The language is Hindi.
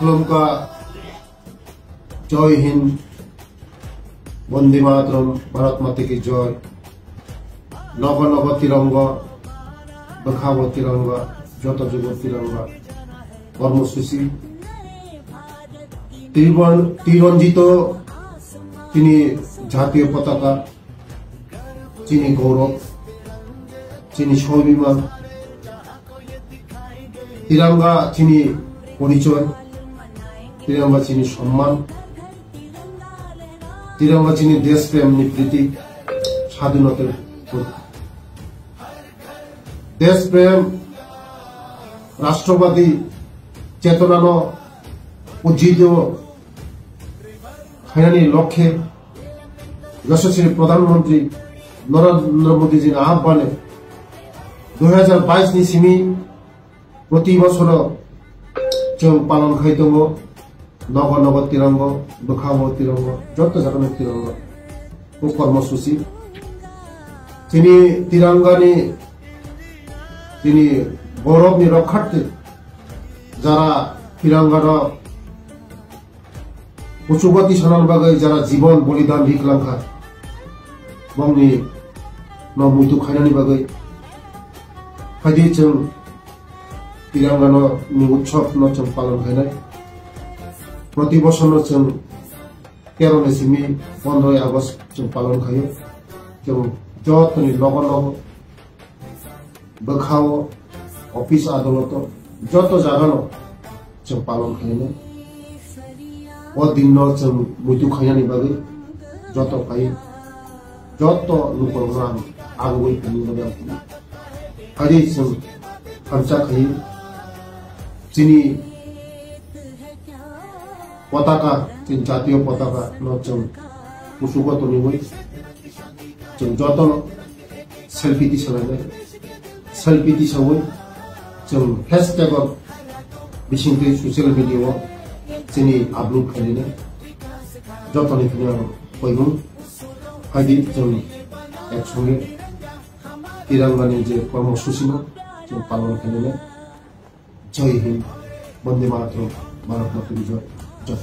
खुलुमका जय हिंद वंदे मातरम भारत माता की जय नव नव तिरंगा देखाबो तिरंगा जत जुग तिरंगा कर्मसूची तिरंजित चिनी जातीय पताका चिनी गौरव चिनी स्वाभिमान तिरंगा चिनी परिचय तिरंगा चिनी सम्मान तिरंगा चिनी देश प्रेम प्रीति स्वाधीनता देश प्रेम राष्ट्रवादी चेतना उज्जीवित खानी लक्ष्य यशस्वी प्रधानमंत्री नरेंद्र मोदी जी आह्वाने 2022 सिमी प्रति बछर जों पालन खाई दङ नव नव तिरंगा देखाबो तिरंगा जत जागानो तिरंगा कर्मसूची चिनी तिरंगानी चिनी गौरवनी रक्षार्थे जरा तिरंगार उचुगति सानार बागै जरा जीवन बलिदान हिक्लांखा बंगनि मुइथु खायनानि बागै फायदि जों तिरंगानो उत्सव जों पालन खायनाय प्रति बछर जों 13 सिमी 15 आगस्ट जों पालन खायो जों जतनि नव नव देखाओ ऑफिस आदालत जत जागानो जों पालन खायनाय दिन जों मुइथु खायनानि बागै जत खायो जत लुकरना आगुबै फैनो फायदि जों खर्चा खायो चिनी पताका चिन जातीय पताका जों कुसुगत निबै जों जत सेल्फी दिसालायनाय सेल्फी दिसावै जों हैशटैग बिसिंथि ससियेल मीडिया चिनी आपलोड खालायनाय जतनि बयबो फायदि जों एकसंगे तिरंगानि जे कर्मसूची जों पालन खालायनाय जय हिंद वंदे मातरम भारत माता की जय जय